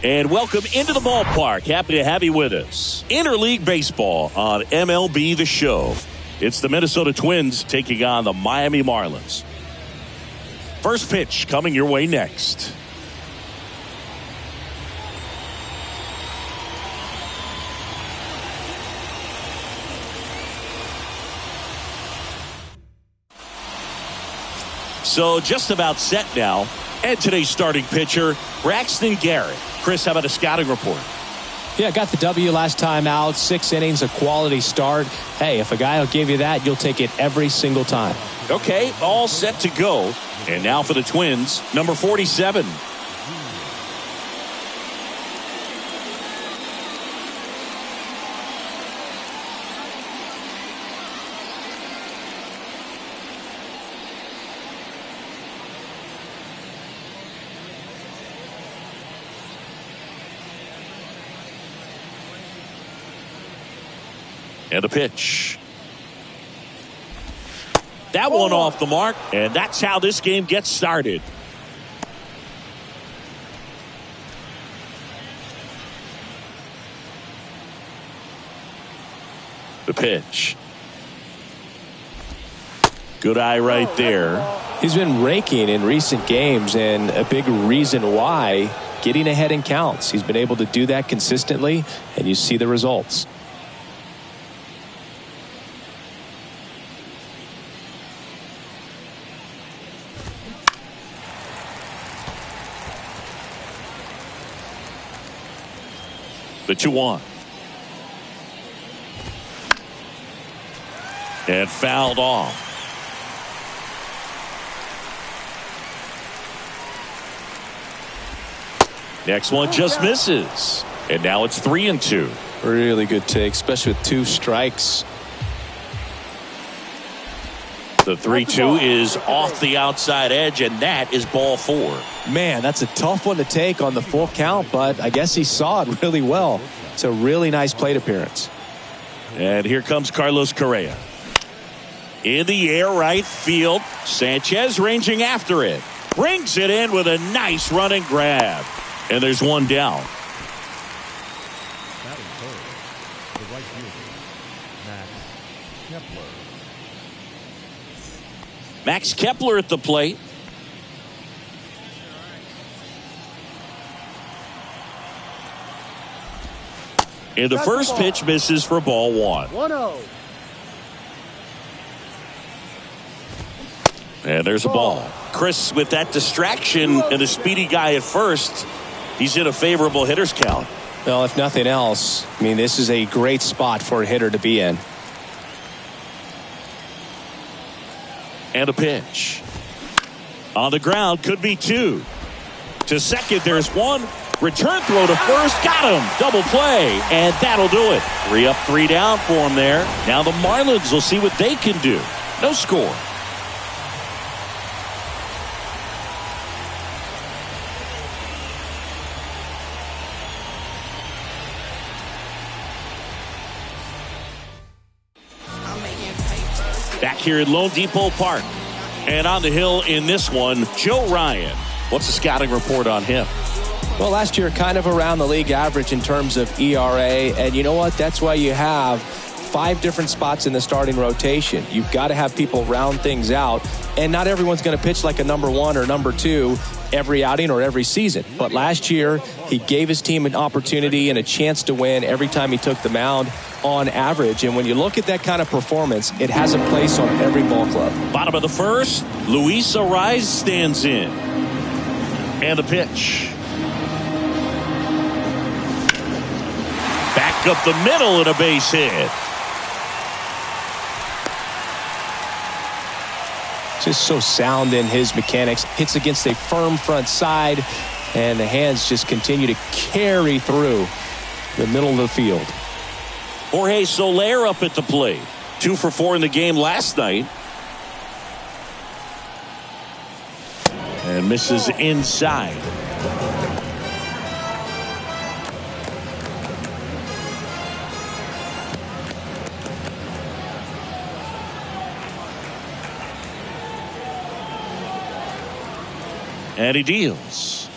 And welcome into the ballpark. Happy to have you with us. Interleague Baseball on MLB The Show. It's the Minnesota Twins taking on the Miami Marlins. First pitch coming your way next. So just about set now. And today's starting pitcher, Braxton Garrett. Chris, how about a scouting report? Yeah, got the W last time out. 6 innings, a quality start. Hey, if a guy will give you that, you'll take it every single time. Okay, all set to go. And now for the Twins, number 47. And a pitch. That one off the mark, and that's how this game gets started. The pitch. Good eye right there. He's been raking in recent games, and a big reason why, getting ahead in counts. He's been able to do that consistently, and you see the results. The 2-1. And fouled off. Next one just misses. And now it's 3-2. Really good take, especially with 2 strikes. The 3-2 is off the outside edge, and that is ball 4. Man, that's a tough one to take on the full count, but I guess he saw it really well. It's a really nice plate appearance. And here comes Carlos Correa. In the air, right field. Sanchez ranging after it. Brings it in with a nice running grab. And there's one down. Max Kepler at the plate. And the first pitch misses for ball 1. 1-0. And there's a ball. Chris, with that distraction and a speedy guy at first, he's in a favorable hitter's count. Well, if nothing else, I mean, this is a great spot for a hitter to be in. And a pitch. On the ground, could be 2. To second, there's 1. Return throw to first. Got him. Double play. And that'll do it. 3 up, 3 down for him there. Now the Marlins will see what they can do. No score. Back here at Lone Depot Park. And on the hill in this one, Joe Ryan. What's the scouting report on him? Well, last year, kind of around the league average in terms of ERA. And you know what? That's why you have 5 different spots in the starting rotation. You've got to have people round things out. And not everyone's going to pitch like a number 1 or number 2 every outing or every season. But last year, he gave his team an opportunity and a chance to win every time he took the mound on average. And when you look at that kind of performance, it has a place on every ball club. Bottom of the first, Luis Arraez stands in. And the pitch. Back up the middle and a base hit. Just so sound in his mechanics. Hits against a firm front side, and the hands just continue to carry through the middle of the field. Jorge Soler up at the plate. 2 for 4 in the game last night. And misses inside. And he deals.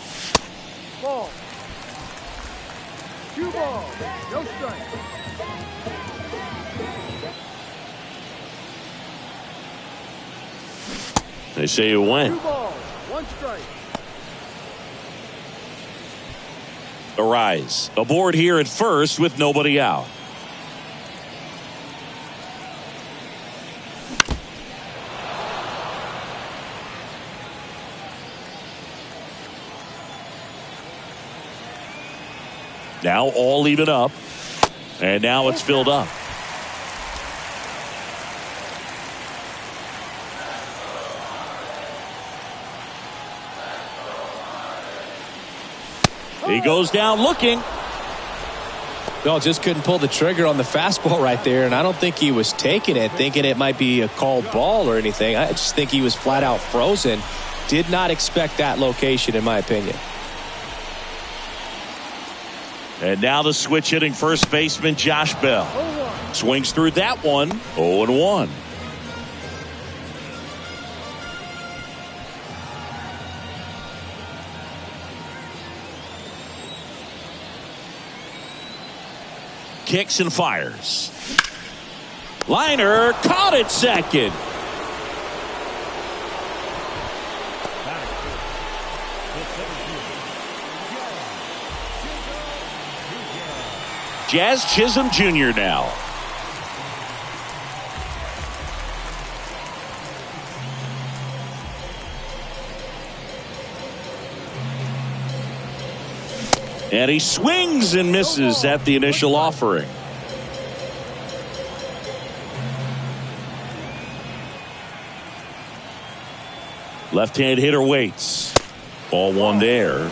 balls, no strike. They say you win. 2 balls, 1 strike. Arise aboard here at first with nobody out. Now all even up, and now it's filled up. He goes down looking. No, just couldn't pull the trigger on the fastball right there, and I don't think he was taking it, thinking it might be a called ball or anything. I just think he was flat out frozen. Did not expect that location, in my opinion. And now the switch hitting first baseman Josh Bell. Swings through that one. 0-1. Kicks and fires. Liner caught at second. Jazz Chisholm Jr. now. And he swings and misses at the initial offering. Left-hand hitter waits. Ball 1 there.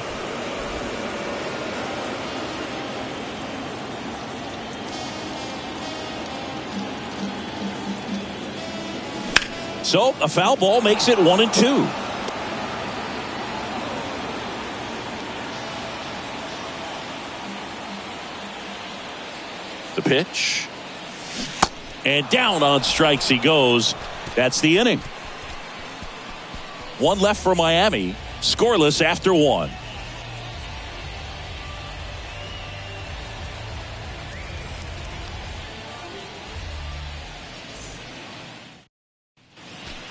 So a foul ball makes it 1-2. The pitch. And down on strikes he goes. That's the inning. 1 left for Miami. Scoreless after 1.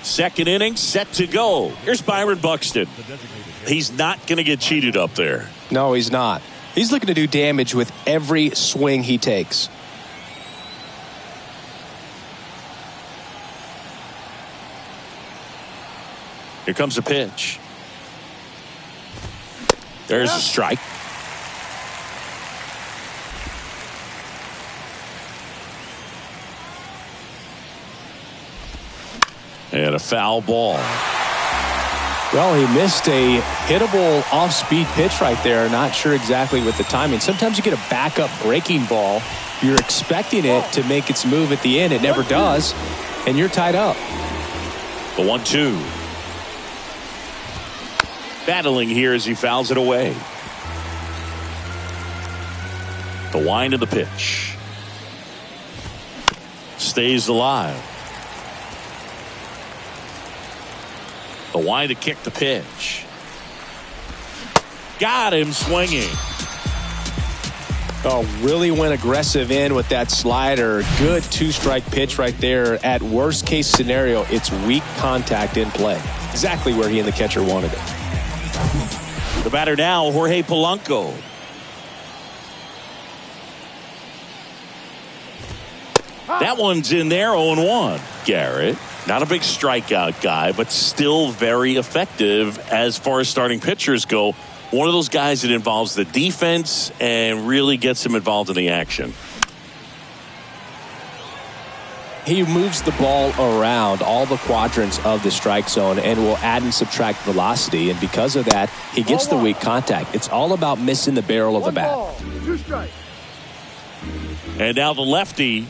Second inning set to go. Here's Byron Buxton. He's not going to get cheated up there. No, he's not. He's looking to do damage with every swing he takes. Here comes a pitch. There's a strike. And a foul ball. Well, he missed a hittable off-speed pitch right there. Not sure exactly with the timing. Sometimes you get a backup breaking ball. You're expecting it to make its move at the end. It never does. And you're tied up. The 1-2. Battling here as he fouls it away. The wind of the pitch. Stays alive. The wind to kick the pitch. Got him swinging. Oh, really went aggressive in with that slider. Good 2-strike pitch right there. At worst case scenario, it's weak contact in play. Exactly where he and the catcher wanted it. The batter now, Jorge Polanco. That one's in there, 0-1. Garrett, not a big strikeout guy, but still very effective as far as starting pitchers go. One of those guys that involves the defense and really gets him involved in the action. He moves the ball around all the quadrants of the strike zone and will add and subtract velocity. And because of that, he gets the weak contact. It's all about missing the barrel of the bat. 2 strikes. And now the lefty.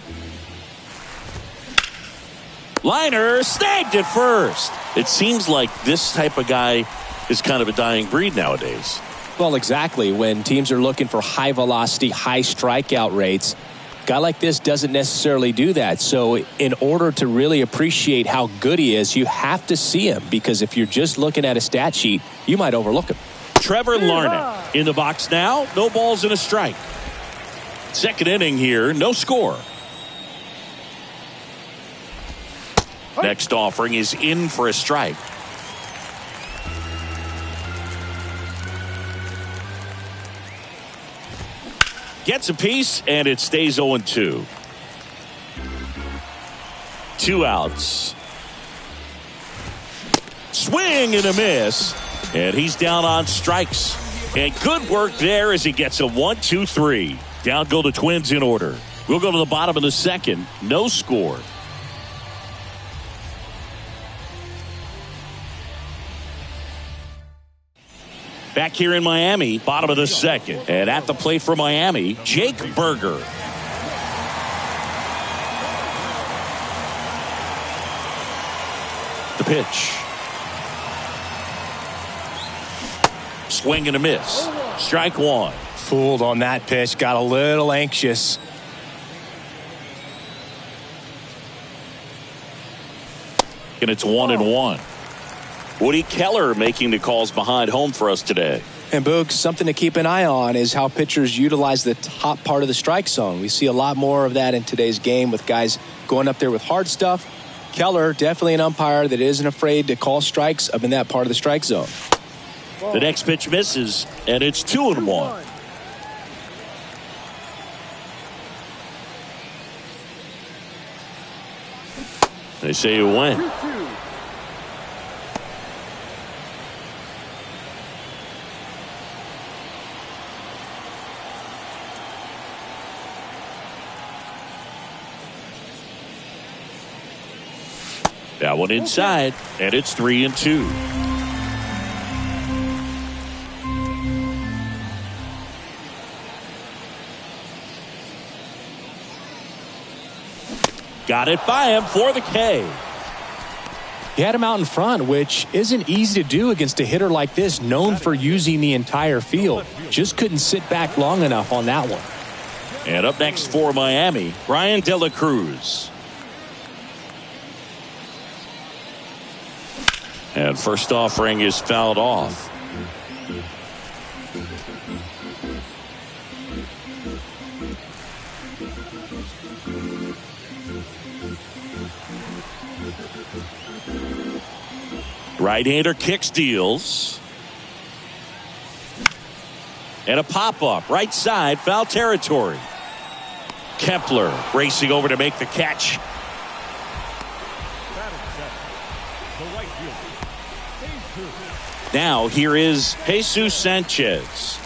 Liner snagged at first. It seems like this type of guy is kind of a dying breed nowadays. Well, exactly. When teams are looking for high velocity, high strikeout rates, a guy like this doesn't necessarily do that. So in order to really appreciate how good he is, you have to see him, because if you're just looking at a stat sheet, you might overlook him. Trevor Larnach in the box now. No balls and a strike. Second inning here, no score. Next offering is in for a strike. Gets a piece, and it stays 0-2. 2 outs. Swing and a miss. And he's down on strikes. And good work there as he gets a 1-2-3. Down go the Twins in order. We'll go to the bottom of the second. No score. Back here in Miami, bottom of the second. And at the plate for Miami, Jake Berger. The pitch. Swing and a miss. Strike one. Fooled on that pitch. Got a little anxious. And it's 1-1. Woody Keller making the calls behind home for us today. And Boog, something to keep an eye on is how pitchers utilize the top part of the strike zone. We see a lot more of that in today's game with guys going up there with hard stuff. Keller, definitely an umpire that isn't afraid to call strikes up in that part of the strike zone. The next pitch misses, and it's 2-1. They say you win. That one inside, and it's 3-2. Got it by him for the K. He had him out in front, which isn't easy to do against a hitter like this, known for using the entire field. Just couldn't sit back long enough on that one. And up next for Miami, Brian De La Cruz. And first offering is fouled off. Right-hander kicks, deals. And a pop-up, right side, foul territory. Kepler racing over to make the catch. Now here is Jesus Sanchez.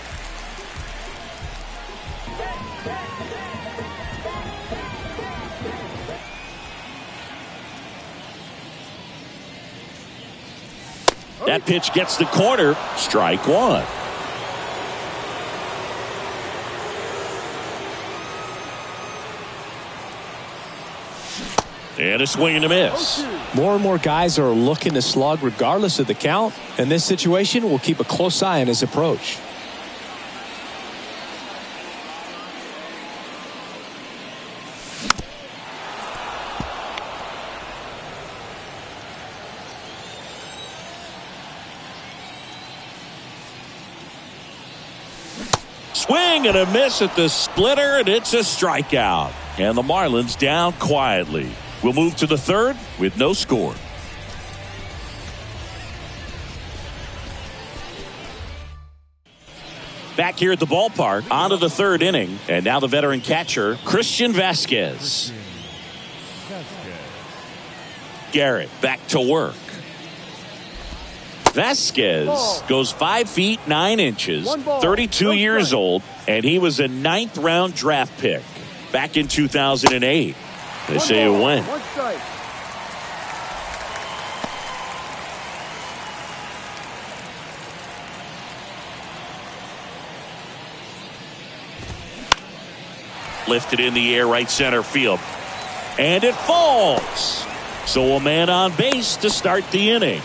That pitch gets the corner. Strike one. And a swing and a miss. More and more guys are looking to slug regardless of the count. In this situation, we'll keep a close eye on his approach. Swing and a miss at the splitter, and it's a strikeout. And the Marlins down quietly. We'll move to the third with no score. Back here at the ballpark, on to the third inning. And now the veteran catcher, Christian Vasquez. Garrett back to work. Vasquez goes 5 feet 9 inches, 32 years old, and he was a 9th round draft pick back in 2008. They say a win. Lifted in the air, right center field. And it falls. So a man on base to start the inning.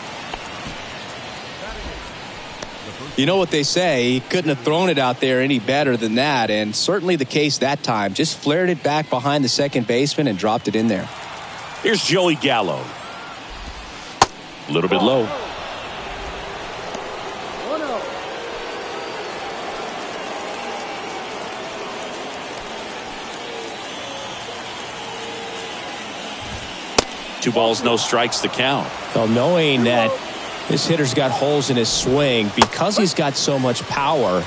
You know what they say, he couldn't have thrown it out there any better than that, and certainly the case that time. Just flared it back behind the second baseman and dropped it in there. Here's Joey Gallo. A little bit low. 2 balls, no strikes to count. Well, knowing that this hitter's got holes in his swing, because he's got so much power,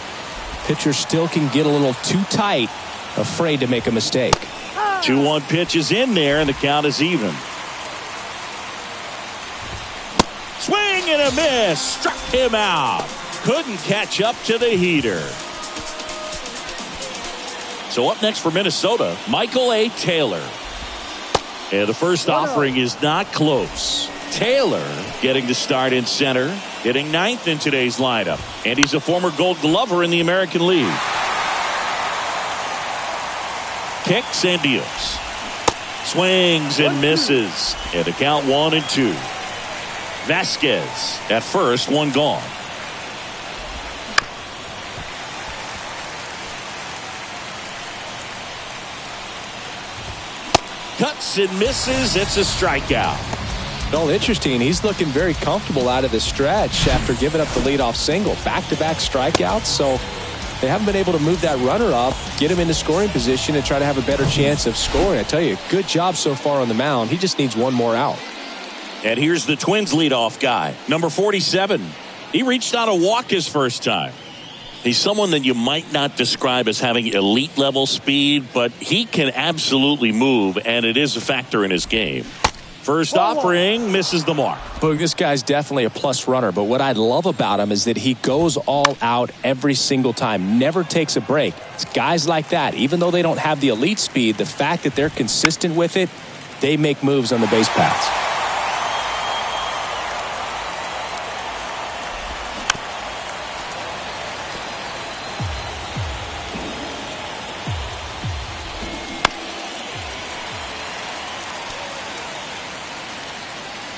pitcher still can get a little too tight, afraid to make a mistake. 2-1 pitch is in there, and the count is even. Swing and a miss. Struck him out. Couldn't catch up to the heater. So up next for Minnesota, Michael A. Taylor. And the first offering is not close. Taylor getting the start in center, hitting 9th in today's lineup. And he's a former Gold Glover in the American League. Kicks and deals. Swings and misses. And the count 1-2. Vasquez at first, 1 gone. Cuts and misses. It's a strikeout. Well, interesting. He's looking very comfortable out of the stretch after giving up the leadoff single. Back-to-back strikeouts, so they haven't been able to move that runner up, get him into scoring position, and try to have a better chance of scoring. I tell you, good job so far on the mound. He just needs 1 more out. And here's the Twins leadoff guy, number 47. He reached out a walk his first time. He's someone that you might not describe as having elite level speed, but he can absolutely move, and it is a factor in his game. First offering misses the mark. Boog, this guy's definitely a plus runner, but what I love about him is that he goes all out every single time, never takes a break. It's guys like that, even though they don't have the elite speed, the fact that they're consistent with it, they make moves on the base paths.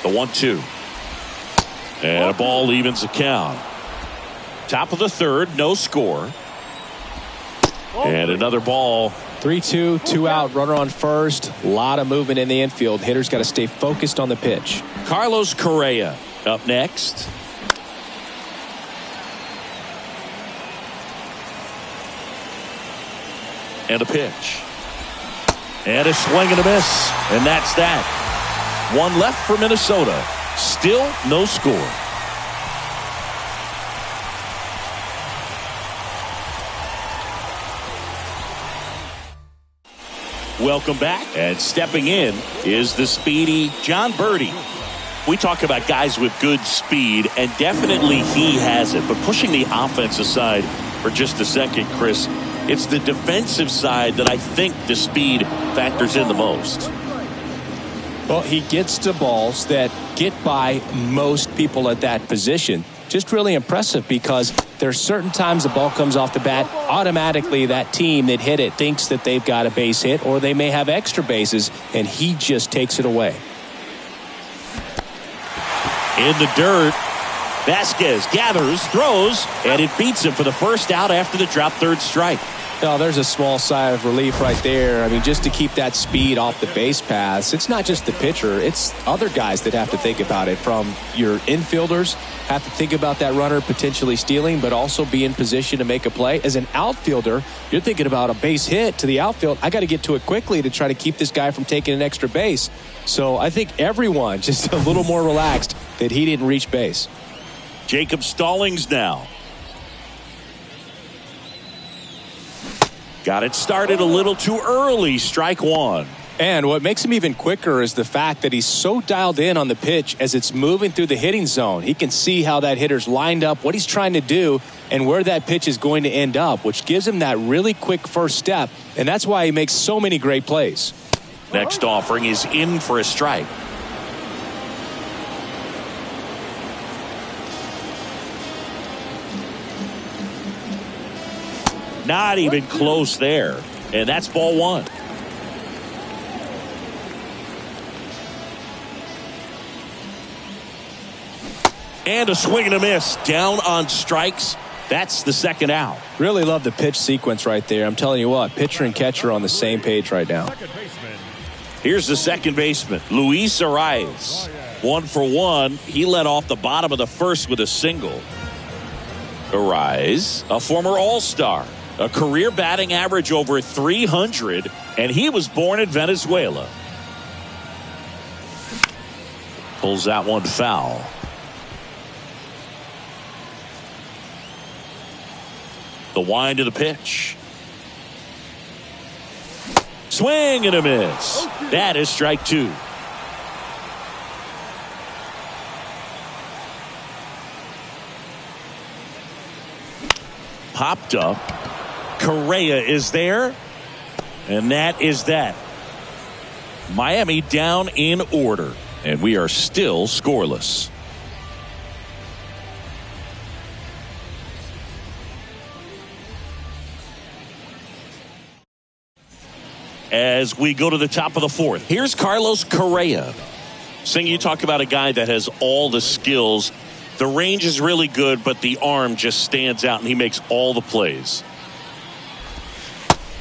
The 1-2. And a ball evens the count. Top of the third, no score. And another ball. 3-2, 2 out, runner on first. A lot of movement in the infield. Hitter's got to stay focused on the pitch. Carlos Correa up next. And a pitch. And a swing and a miss. And that's that. 1 left for Minnesota. Still no score. Welcome back. And stepping in is the speedy John Birdie. We talk about guys with good speed, and definitely he has it. But pushing the offense aside for just a second, Chris, it's the defensive side that I think the speed factors in the most. Well, he gets to balls that get by most people at that position. Just really impressive because there's certain times the ball comes off the bat, automatically that team that hit it thinks that they've got a base hit or they may have extra bases, and he just takes it away. In the dirt, Vasquez gathers, throws, and it beats him for the first out after the drop third strike. Oh, there's a small sigh of relief right there. I mean, just to keep that speed off the base paths, it's not just the pitcher, it's other guys that have to think about it. From your infielders, have to think about that runner potentially stealing, but also be in position to make a play. As an outfielder, you're thinking about a base hit to the outfield. I got to get to it quickly to try to keep this guy from taking an extra base. So I think everyone just a little more relaxed that he didn't reach base. Jacob Stallings now. Got it started a little too early. Strike 1. And what makes him even quicker is the fact that he's so dialed in on the pitch as it's moving through the hitting zone. He can see how that hitter's lined up, what he's trying to do, and where that pitch is going to end up, which gives him that really quick first step. And that's why he makes so many great plays. Next offering is in for a strike. Not even close there. And that's ball 1. And a swing and a miss. Down on strikes. That's the second out. Really love the pitch sequence right there. I'm telling you what, pitcher and catcher on the same page right now. Here's the second baseman, Luis Arias. 1 for 1. He led off the bottom of the first with a single. Arias, a former All-Star. A career batting average over 300, and he was born in Venezuela. Pulls that one foul. The wind to the pitch. Swing and a miss. That is strike two. Popped up. Correa is there. And that is that. Miami down in order. And we are still scoreless. As we go to the top of the fourth, here's Carlos Correa. Sing, you talk about a guy that has all the skills. The range is really good, but the arm just stands out, and he makes all the plays.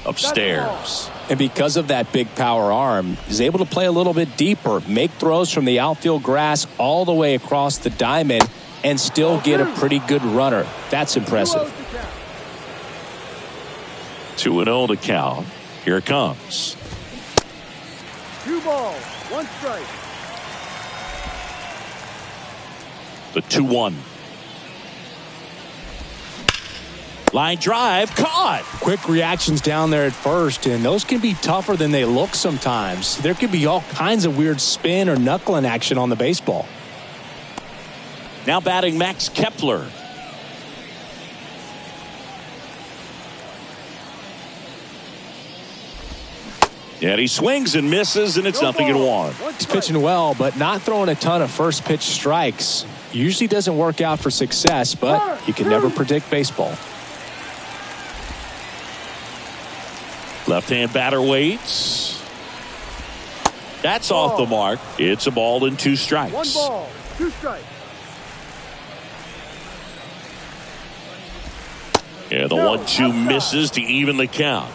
Upstairs. And because of that big power arm, he's able to play a little bit deeper, make throws from the outfield grass all the way across the diamond, and still get a pretty good runner. That's impressive. 2-0 to count. Here it comes. 2 balls, 1 strike. The 2-1. Line drive, caught. Quick reactions down there at first, and those can be tougher than they look sometimes. There could be all kinds of weird spin or knuckling action on the baseball. Now batting Max Kepler. And he swings and misses, and it's nothing in one. He's pitching well, but not throwing a ton of first pitch strikes. Usually doesn't work out for success, but you can never predict baseball. Left-hand batter waits. That's off the mark. It's a ball and 2 strikes. 1 ball, 2 strikes. Yeah, the 1-2 misses to even the count.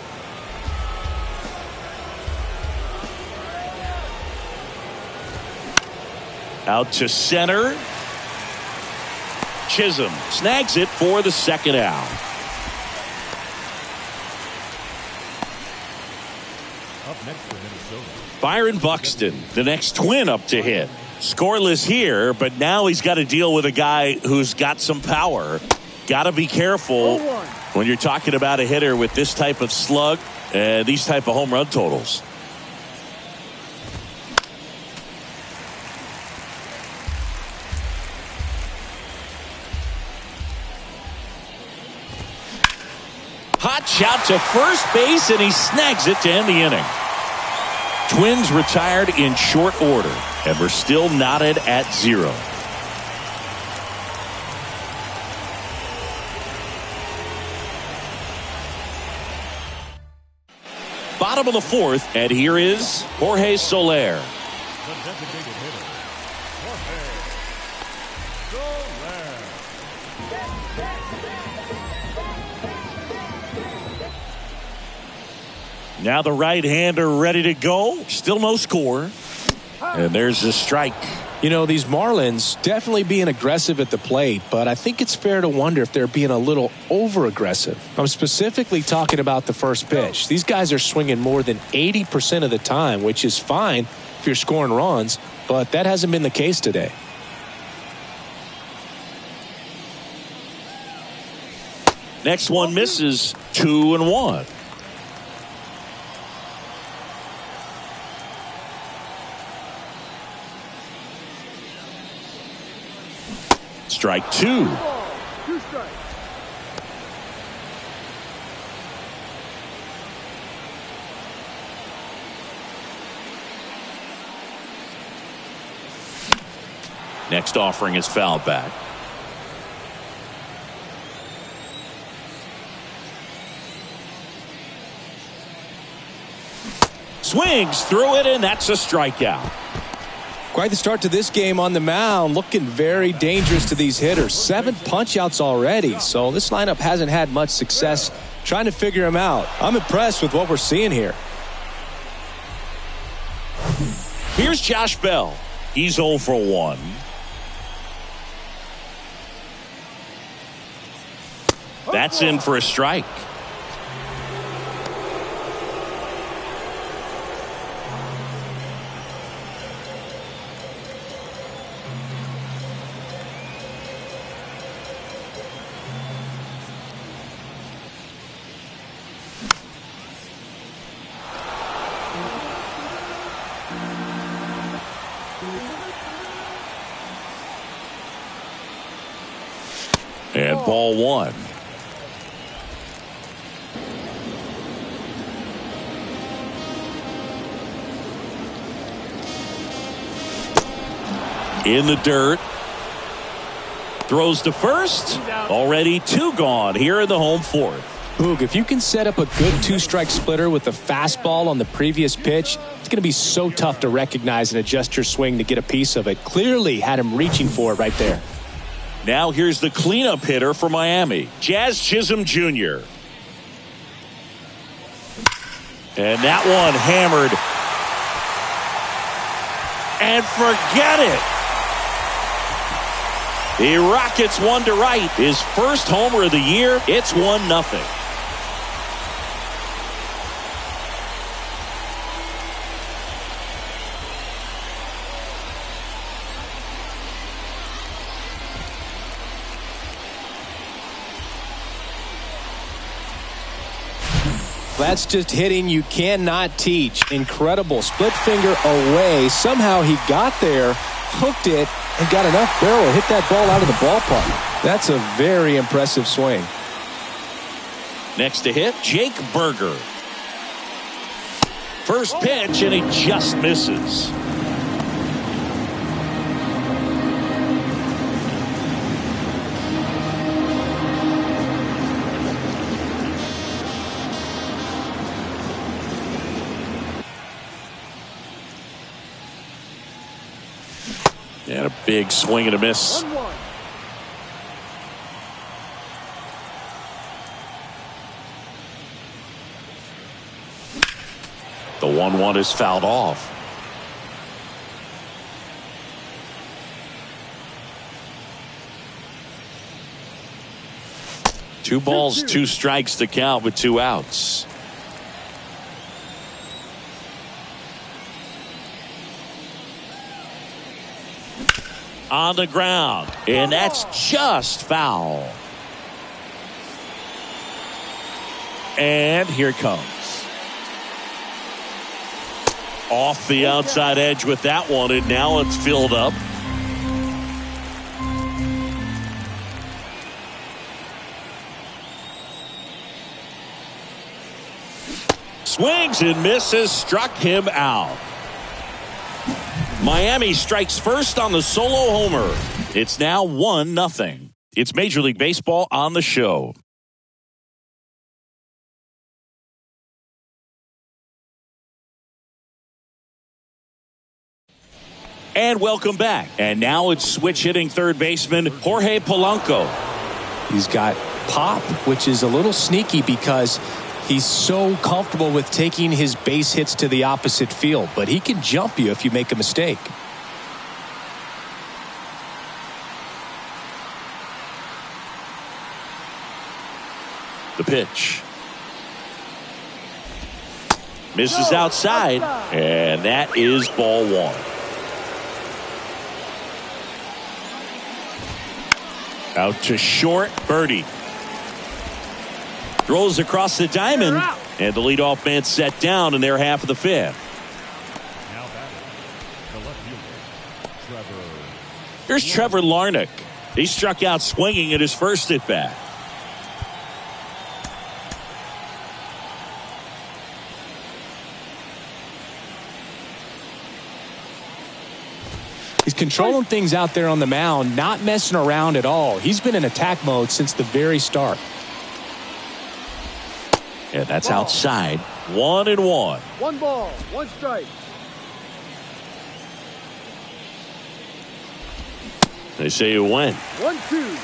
Out to center. Chisholm snags it for the second out. Up next for Minnesota, Byron Buxton, the next twin up to hit. Scoreless here, but now he's got to deal with a guy who's got some power. Got to be careful when you're talking about a hitter with this type of slug and these type of home run totals. Hot shot to first base, and he snags it to end the inning. Twins retired in short order, and we're still knotted at 0. Bottom of the fourth, and here is Jorge Soler. the designated hitter, Jorge Soler. Now the right-hander ready to go. Still no score. And there's the strike. You know, these Marlins definitely being aggressive at the plate, but I think it's fair to wonder if they're being a little over-aggressive. I'm specifically talking about the first pitch. These guys are swinging more than 80% of the time, which is fine if you're scoring runs, but that hasn't been the case today. Next one misses. 2-1. Strike 2. 2 strikes. Next offering is fouled back. Swings through it, and that's a strikeout. Quite the start to this game on the mound, looking very dangerous to these hitters. 7 punch-outs already, so this lineup hasn't had much success trying to figure him out. I'm impressed with what we're seeing here. Here's Josh Bell. He's 0 for 1. That's in for a strike. And ball one. In the dirt. Throws to first. Already two gone here in the home fourth. Boog, if you can set up a good two-strike splitter with the fastball on the previous pitch, it's going to be so tough to recognize and adjust your swing to get a piece of it. Clearly had him reaching for it right there. Now here's the cleanup hitter for Miami, Jazz Chisholm Jr. And that one hammered. And forget it. He rockets one to right. His first homer of the year. It's 1-0. That's just hitting you cannot teach. Incredible. Split finger away. Somehow he got there, hooked it, and got enough barrel to hit that ball out of the ballpark. That's a very impressive swing. Next to hit, Jake Berger. First pitch, and he just misses. And a big swing and a miss. 1-1. The 1-1 is fouled off. Two balls, two strikes to count with two outs. On the ground, and that's just foul. And here it comes. Off the outside edge with that one, and now it's filled up. Swings and misses, struck him out. Miami strikes first on the solo homer. It's now 1-0. It's Major League Baseball on the show. And welcome back. And now it's switch hitting third baseman Jorge Polanco. He's got pop, which is a little sneaky because he's so comfortable with taking his base hits to the opposite field, but he can jump you if you make a mistake. The pitch. Misses outside, and that is ball one. Out to short, Birdie. Throws across the diamond, and the leadoff man set down in their half of the fifth. Now batting, the left fielder, Trevor. Here's Trevor Larnach. He struck out swinging at his first at bat. He's controlling things out there on the mound, not messing around at all. He's been in attack mode since the very start. And that's outside. 1-1. 1 ball, 1 strike. They say you win. 1-2.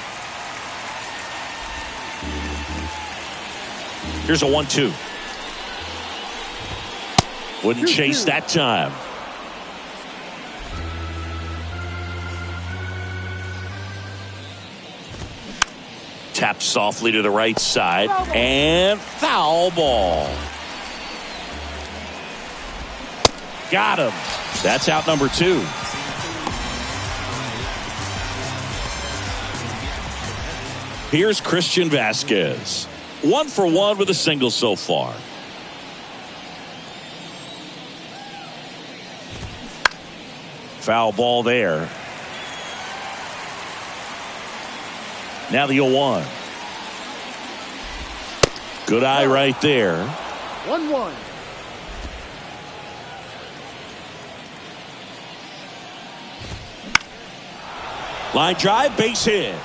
Here's a 1-2. Wouldn't chase that time. Tapped softly to the right side, and foul ball. Got him. That's out number 2. Here's Christian Vasquez. 1 for 1 with a single so far. Foul ball there. Now the 0-1. Good eye right there. 1-1. Line drive, base hit.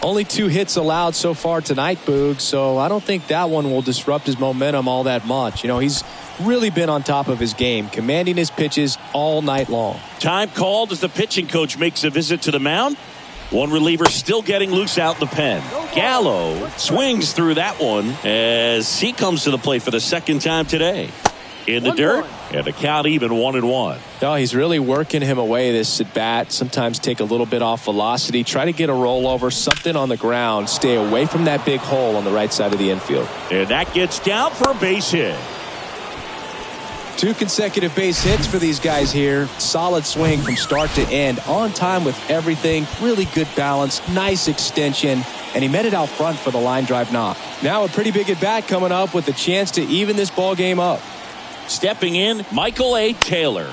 Only 2 hits allowed so far tonight, Boog, so I don't think that one will disrupt his momentum all that much. You know, he's really been on top of his game, commanding his pitches all night long. Time called as the pitching coach makes a visit to the mound. One reliever still getting loose out in the pen. Gallo swings through that one as he comes to the plate for the second time today. In the dirt, and the count even 1-1. Oh, he's really working him away this at bat. Sometimes take a little bit off velocity, try to get a rollover, something on the ground, stay away from that big hole on the right side of the infield. And that gets down for a base hit. 2 consecutive base hits for these guys here. Solid swing from start to end. On time with everything. Really good balance. Nice extension. And he met it out front for the line drive knock. Now a pretty big at bat coming up with a chance to even this ball game up. Stepping in, Michael A. Taylor.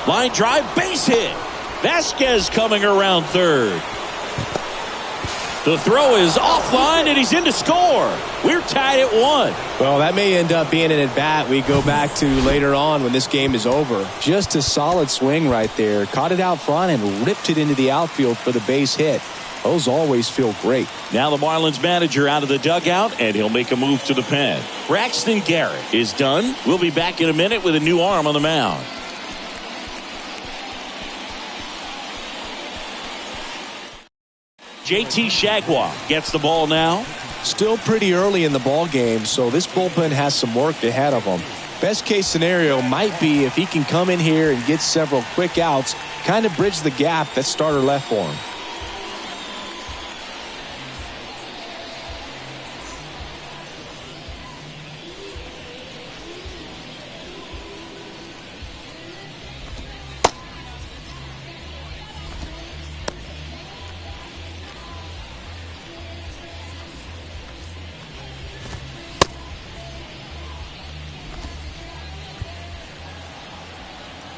Line drive, base hit. Vasquez coming around third. The throw is offline, and he's in to score. We're tied at 1. Well, that may end up being an at-bat we go back to later on when this game is over. Just a solid swing right there. Caught it out front and ripped it into the outfield for the base hit. Those always feel great. Now the Marlins manager out of the dugout, and he'll make a move to the pen. Braxton Garrett is done. We'll be back in a minute with a new arm on the mound. JT Shagwa gets the ball now. Still pretty early in the ball game, so this bullpen has some work ahead of them. Best case scenario might be if he can come in here and get several quick outs, kind of bridge the gap that starter left for him.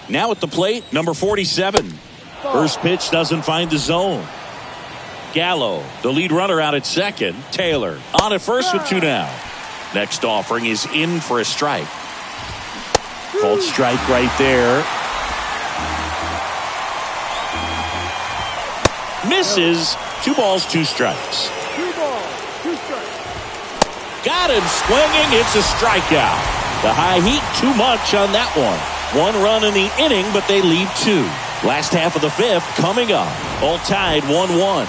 Now at the plate, number 47. First pitch doesn't find the zone. Gallo, the lead runner, out at second. Taylor on at first with 2 down. Next offering is in for a strike. Called strike right there. Misses. 2 balls, 2 strikes. 2 balls, 2 strikes. Got him swinging. It's a strikeout. The high heat, too much on that one. 1 run in the inning, but they leave 2. Last half of the 5th coming up. All tied 1-1.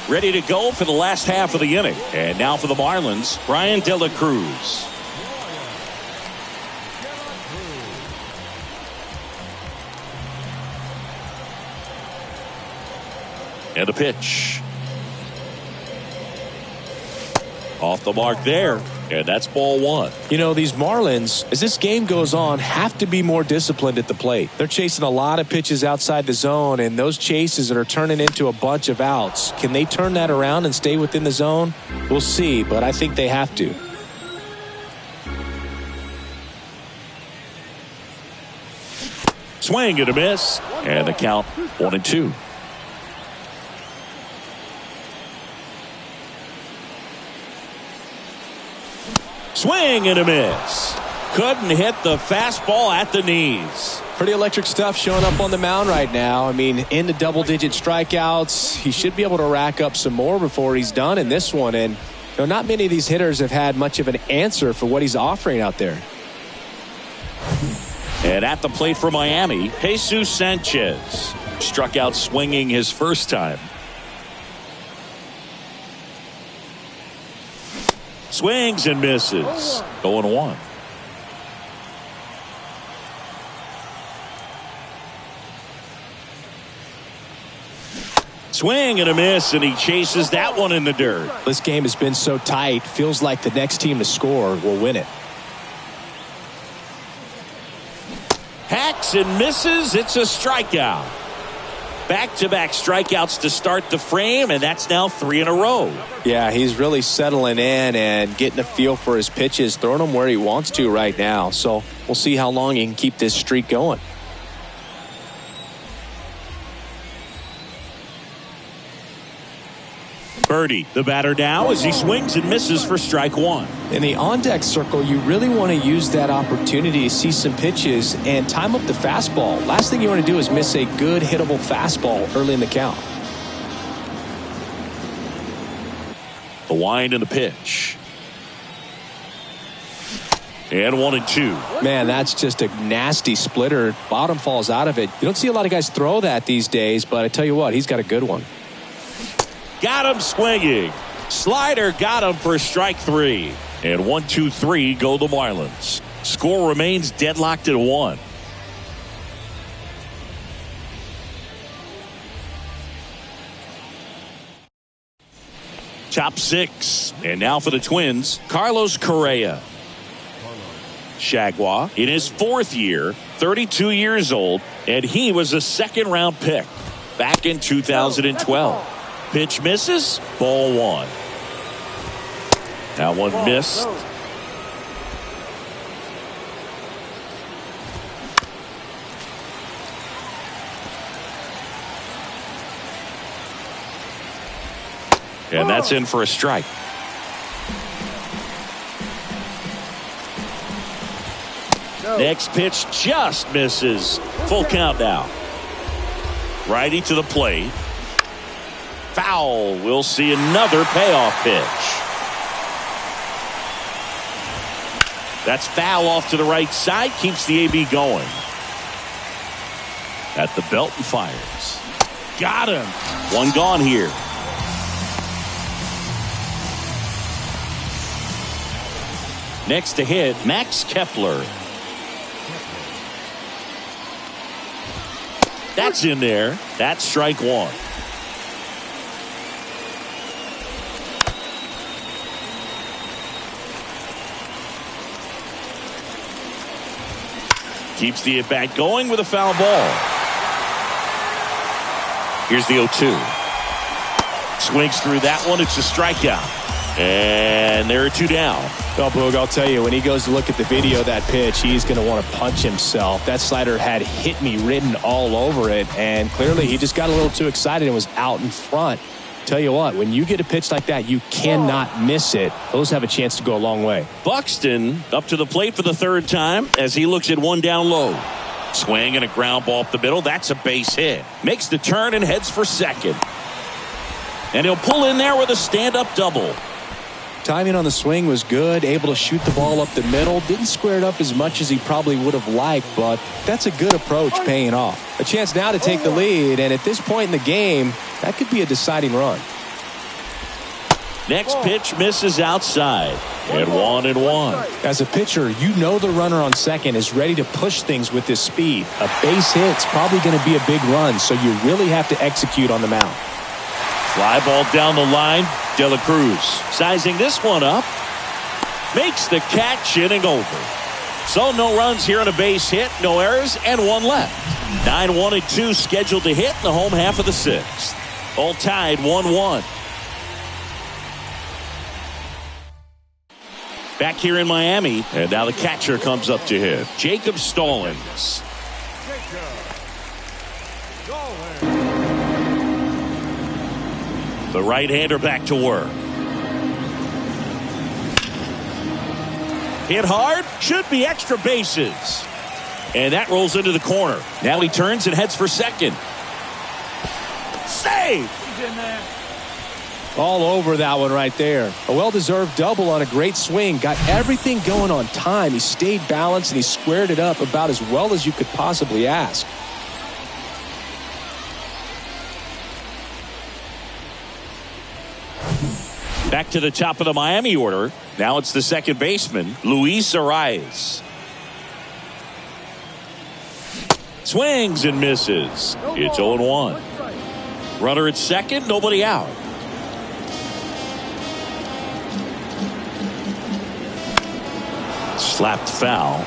Ready to go for the last half of the inning. And now for the Marlins, Brian De La Cruz. And a pitch. Off the mark there. And that's ball 1. You know, these Marlins, as this game goes on, have to be more disciplined at the plate. They're chasing a lot of pitches outside the zone, and those chases that are turning into a bunch of outs. Can they turn that around and stay within the zone? We'll see, but I think they have to. Swing and a miss. And the count 1-2. Swing and a miss. Couldn't hit the fastball at the knees. Pretty electric stuff showing up on the mound right now. I mean, in the double-digit strikeouts, he should be able to rack up some more before he's done in this one. And you know, not many of these hitters have had much of an answer for what he's offering out there. And at the plate for Miami, Jesus Sanchez struck out swinging his first time. Swings and misses. 0-1. Swing and a miss, and he chases that one in the dirt. This game has been so tight. Feels like the next team to score will win it. Hacks and misses. It's a strikeout. Back-to-back strikeouts to start the frame, and that's now 3 in a row. Yeah, he's really settling in and getting a feel for his pitches, throwing them where he wants to right now. So we'll see how long he can keep this streak going. Birdie, the batter now, as he swings and misses for strike one. In the on-deck circle, you really want to use that opportunity to see some pitches and time up the fastball. Last thing you want to do is miss a good hittable fastball early in the count. The wind and the pitch. And 1-2. Man, that's just a nasty splitter. Bottom falls out of it. You don't see a lot of guys throw that these days, but I tell you what, he's got a good one. Got him swinging. Slider got him for strike 3. And 1-2-3 go the Marlins. Score remains deadlocked at 1. Top 6. And now for the Twins, Carlos Correa. Jaguar in his 4th year, 32 years old, and he was a second-round pick back in 2012. Pitch misses, ball 1. That one missed. And that's in for a strike. Next pitch just misses. Full count now. Righty to the plate. Foul. We'll see another payoff pitch. That's foul off to the right side. Keeps the AB going. At the belt and fires. Got him. One gone here. Next to hit, Max Kepler. That's in there. That's strike 1. Keeps the at-bat going with a foul ball. Here's the 0-2. Swings through that one. It's a strikeout. And there are 2 down. Well, Boog, I'll tell you, when he goes to look at the video of that pitch, he's going to want to punch himself. That slider had hit me written all over it, and clearly he just got a little too excited and was out in front. Tell you what, when you get a pitch like that, you cannot miss it. Those have a chance to go a long way. Buxton up to the plate for the 3rd time as he looks at one down low. Swing and a ground ball up the middle. That's a base hit. Makes the turn and heads for second. And he'll pull in there with a stand-up double. Timing on the swing was good, able to shoot the ball up the middle. Didn't square it up as much as he probably would have liked, but that's a good approach paying off. A chance now to take the lead, and at this point in the game, that could be a deciding run. Next pitch misses outside. And 1-1. As a pitcher, you know the runner on second is ready to push things with his speed. A base hit's probably going to be a big run, so you really have to execute on the mound. Fly ball down the line. De La Cruz sizing this one up. Makes the catch, inning over. So no runs here on a base hit, no errors, and 1 left. 9-1-2 scheduled to hit in the home half of the 6th. All tied 1-1. Back here in Miami, and now the catcher comes up to hit. Jacob Stallings. The right-hander back to work. Hit hard, should be extra bases. And that rolls into the corner. Now he turns and heads for second. Save! He's in there. All over that one right there. A well-deserved double on a great swing. Got everything going on time. He stayed balanced and he squared it up about as well as you could possibly ask. Back to the top of the Miami order. Now it's the second baseman, Luis Arias. Swings and misses. It's 0-1. Runner at second, nobody out. Slapped foul.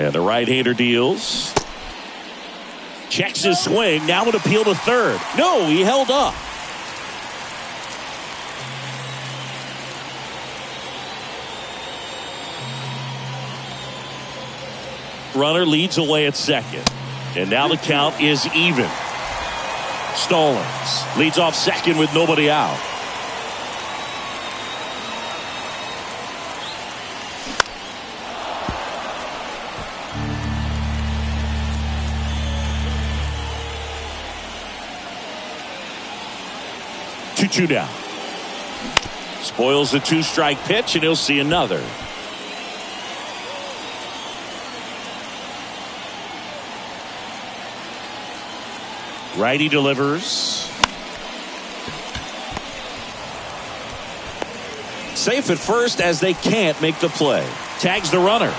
And the right-hander deals. Checks his swing. Now an appeal to third. No, he held up. Runner leads away at second. And now the count is even. Stallings leads off second with nobody out. Two down. Spoils the two-strike pitch, and he'll see another. Righty delivers. Safe at first as they can't make the play. Tags the runner.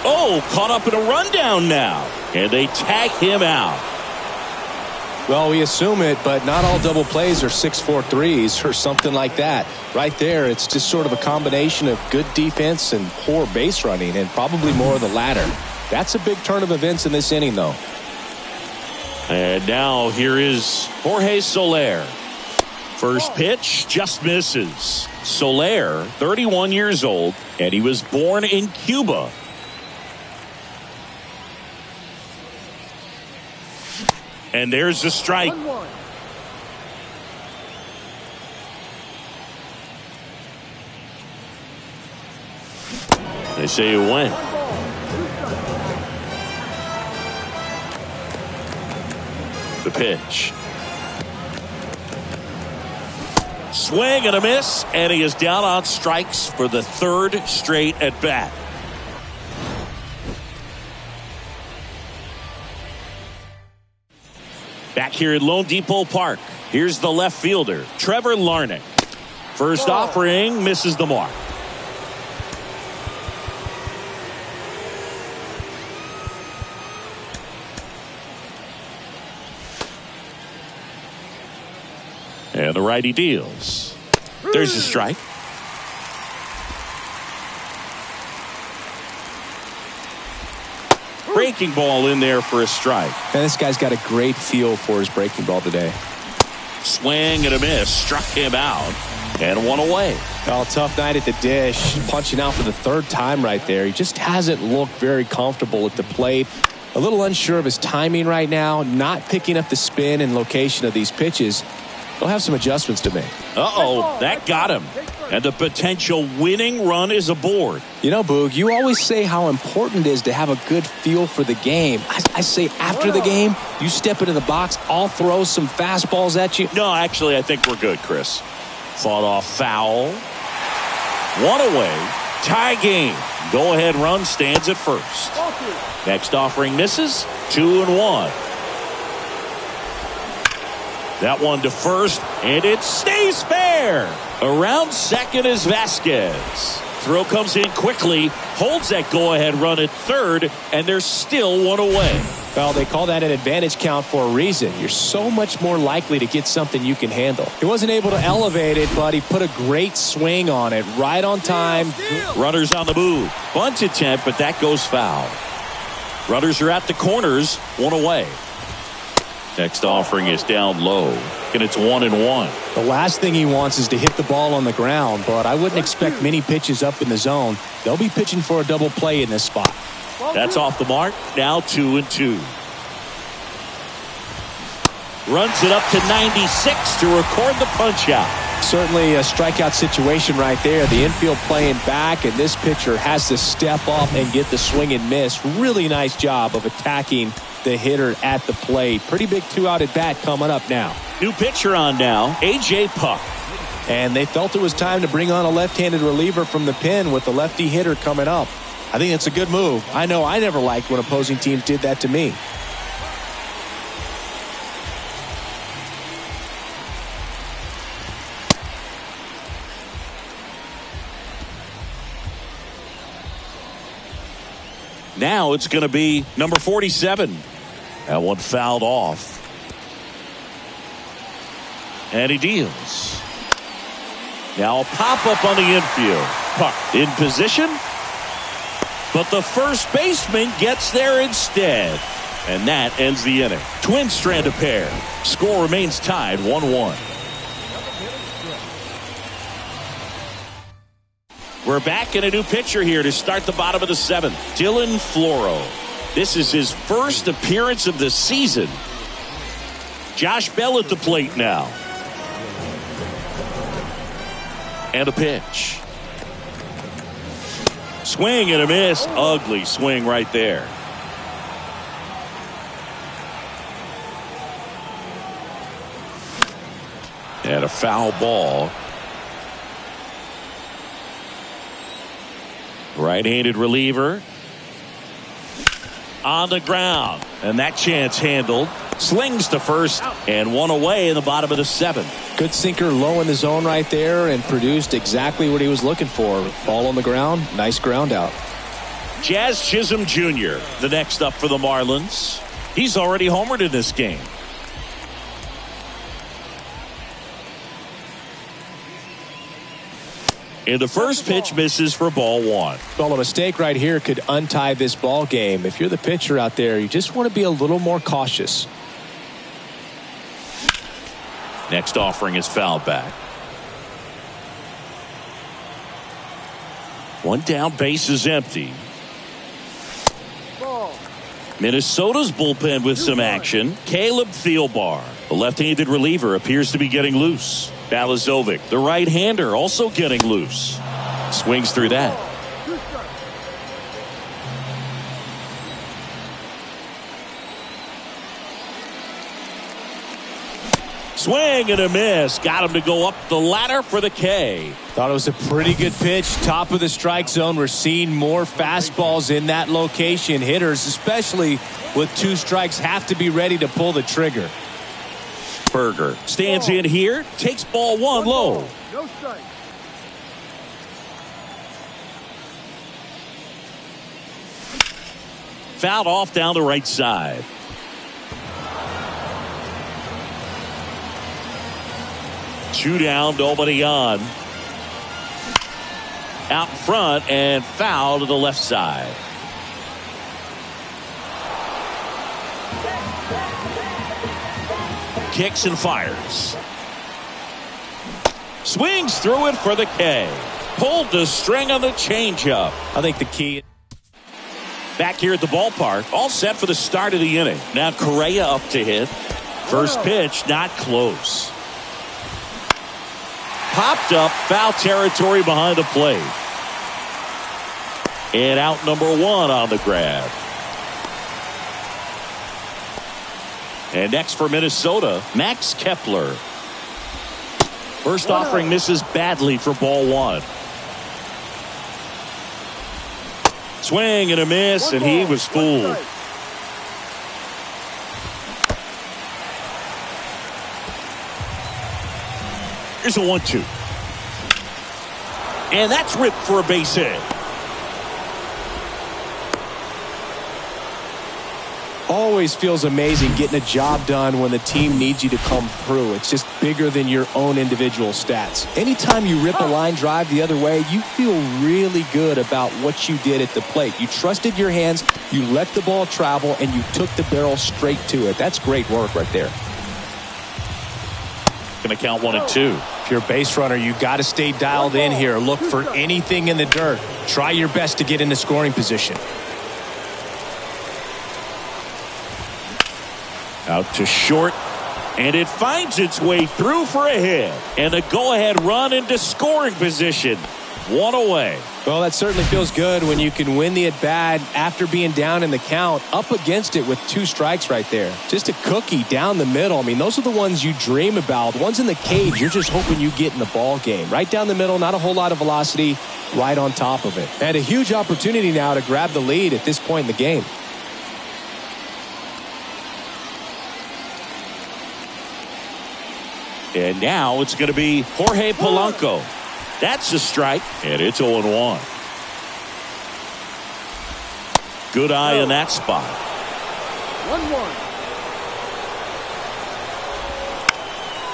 Oh, caught up in a rundown now. And they tag him out. Well, we assume it, but not all double plays are 6-4 threes or something like that. Right there, it's just sort of a combination of good defense and poor base running, and probably more of the latter. That's a big turn of events in this inning, though. And now here is Jorge Soler. First pitch just misses. Soler, 31 years old, and he was born in Cuba. And there's the strike. 1-1. They say it went. The pitch. Swing and a miss, and he is down on strikes for the third straight at bat. Back here at Lone Depot Park, here's the left fielder, Trevor Larnach. First offering misses the mark. And the righty deals. There's a strike. Breaking ball in there for a strike. And this guy's got a great feel for his breaking ball today. Swing and a miss. Struck him out. And one away. Oh, tough night at the dish. Punching out for the third time right there. He just hasn't looked very comfortable at the plate. A little unsure of his timing right now. Not picking up the spin and location of these pitches. They'll have some adjustments to make. Uh-oh, that got him. And the potential winning run is aboard. You know, Boog, you always say how important it is to have a good feel for the game. I say after the game, you step into the box, I'll throw some fastballs at you. No, actually, I think we're good, Chris. Fought off foul. One away. Tie game. Go-ahead run stands at first. Next offering misses. 2-1. That one to first, and it stays fair. Around second is Vasquez. Throw comes in quickly, holds that go-ahead run at third, and there's still one away. Well, they call that an advantage count for a reason. You're so much more likely to get something you can handle. He wasn't able to elevate it, but he put a great swing on it, right on time. Runners on the move. Bunt attempt, but that goes foul. Runners are at the corners, one away. Next offering is down low, and it's 1-1. The last thing he wants is to hit the ball on the ground, but I wouldn't expect many pitches up in the zone. They'll be pitching for a double play in this spot. That's off the mark. Now 2-2. Runs it up to 96 to record the punch out. Certainly a strikeout situation right there. The infield playing back, and this pitcher has to step up and get the swing and miss. Really nice job of attacking the hitter at the plate. Pretty big 2-out at bat coming up now. New pitcher on now, A.J. Puck. And they felt it was time to bring on a left-handed reliever from the pen with the lefty hitter coming up. I think it's a good move. I know I never liked when opposing teams did that to me. Now it's going to be number 47. That one fouled off. And he deals. Now a pop-up on the infield. Puck in position. but the first baseman gets there instead. And that ends the inning. Twins strand a pair. Score remains tied 1-1. We're back in a new pitcher here to start the bottom of the seventh. Dylan Floro. This is his first appearance of the season. Josh Bell at the plate now. And a pitch. Swing and a miss. Ugly swing right there. And a foul ball. Right-handed reliever. On the ground. And that chance handled. Slings to first and one away in the bottom of the seventh. Good sinker low in the zone right there and produced exactly what he was looking for. Ball on the ground. Nice ground out. Jazz Chisholm Jr. the next up for the Marlins. He's already homered in this game. And the first pitch misses for ball one. Well, a mistake right here could untie this ball game. If you're the pitcher out there, you just want to be a little more cautious. Next offering is fouled back. One down, base is empty. Ball. Minnesota's bullpen with some action. Caleb Thielbar, the left-handed reliever, appears to be getting loose. Balazovic, the right-hander, also getting loose. Swings through that. 2 strikes. Swing and a miss. Got him to go up the ladder for the K. Thought it was a pretty good pitch. Top of the strike zone. We're seeing more fastballs in that location. Hitters, especially with 2 strikes, have to be ready to pull the trigger. Berger stands in here, takes ball one low. No strike. Fouled off down the right side. Two down, nobody on. Out in front and foul to the left side. Kicks and fires. Swings through it for the K. Pulled the string on the changeup. I think the key. Back here at the ballpark, all set for the start of the inning. Now Correa up to hit. First pitch, not close. Popped up, foul territory behind the plate. And out number 1 on the grab. And next for Minnesota, Max Kepler. First offering misses badly for ball 1. Swing and a miss, and he was fooled. Here's a 1-2. And that's ripped for a base hit. Always feels amazing getting a job done when the team needs you to come through. It's just bigger than your own individual stats. Anytime you rip a line drive the other way, you feel really good about what you did at the plate. You trusted your hands, you let the ball travel, and you took the barrel straight to it. That's great work right there. Going to count 1 and 2. If you're a base runner, you got to stay dialed in here. Look for anything in the dirt. Try your best to get into scoring position. Out to short, and it finds its way through for a hit. And a go-ahead run into scoring position. 1 away. Well, that certainly feels good when you can win the at-bat after being down in the count, up against it with 2 strikes right there. Just a cookie down the middle. I mean, those are the ones you dream about. The ones in the cage, you're just hoping you get in the ball game. Right down the middle, not a whole lot of velocity, right on top of it. And a huge opportunity now to grab the lead at this point in the game. And now it's going to be Jorge Polanco. That's a strike, and it's 0-1. Good eye in that spot. 1-1.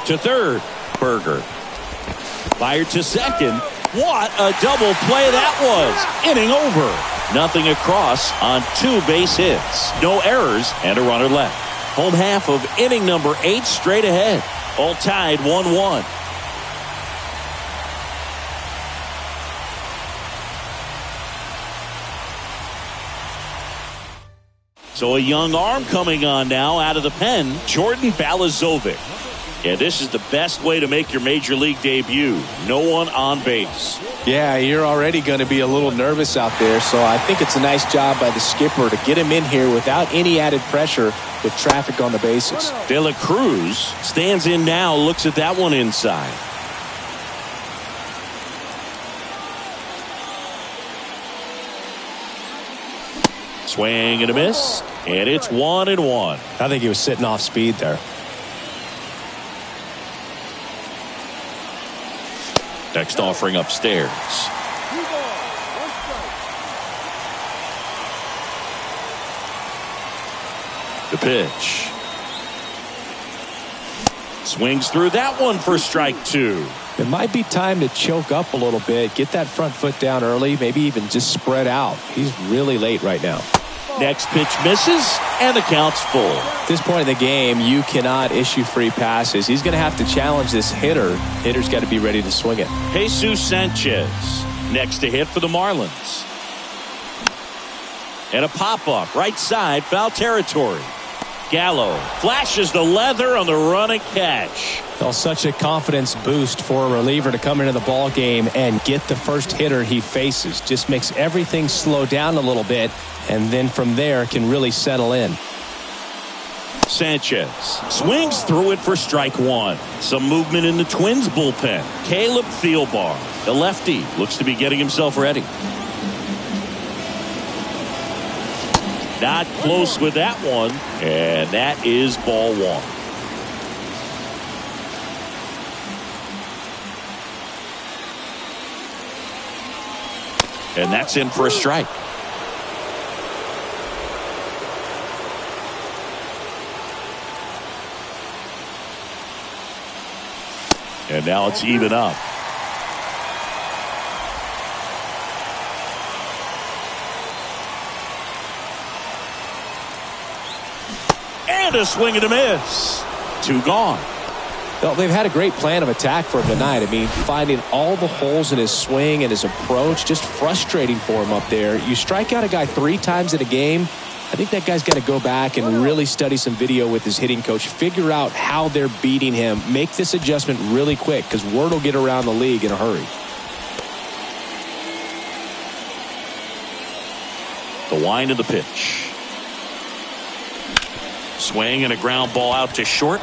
To third, Berger. Fired to second. What a double play that was. Inning over. Nothing across on 2 base hits. No errors and a runner left. Home half of inning number 8 straight ahead. All tied 1-1. So a young arm coming on now out of the pen, Jordan Balazovic. And this is the best way to make your major league debut. No one on base. Yeah, you're already going to be a little nervous out there, so I think it's a nice job by the skipper to get him in here without any added pressure with traffic on the bases. De La Cruz stands in now, looks at that one inside. Swing and a miss, and it's 1-1. I think he was sitting off speed there. Next offering upstairs. The pitch. Swings through that one for strike 2. It might be time to choke up a little bit, get that front foot down early, maybe even just spread out. He's really late right now. Next pitch misses, and the count's full. At this point in the game, you cannot issue free passes. He's going to have to challenge this hitter. Hitter's got to be ready to swing it. Jesus Sanchez next to hit for the Marlins. And a pop-up right side, foul territory. Gallo flashes the leather on the run and catch. Well, such a confidence boost for a reliever to come into the ball game and get the first hitter he faces. Just makes everything slow down a little bit, and then from there can really settle in. Sanchez swings through it for strike 1. Some movement in the Twins bullpen. Caleb Thielbar, the lefty, looks to be getting himself ready. Not close with that one, and that is ball 1. And that's in for a strike. And now it's even up. And a swing and a miss. 2 gone. Well, they've had a great plan of attack for him tonight. I mean, finding all the holes in his swing and his approach, just frustrating for him up there. You strike out a guy 3 times in a game, I think that guy's got to go back and really study some video with his hitting coach, figure out how they're beating him, make this adjustment really quick because word will get around the league in a hurry. The wind of the pitch. Swing and a ground ball out to short.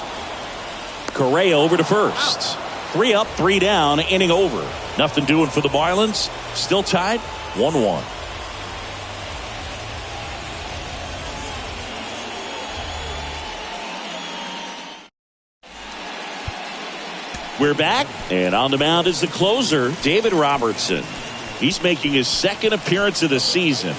Correa over to first. 3 up, 3 down, inning over. Nothing doing for the Marlins. Still tied 1-1. We're back, and on the mound is the closer, David Robertson. He's making his 2nd appearance of the season.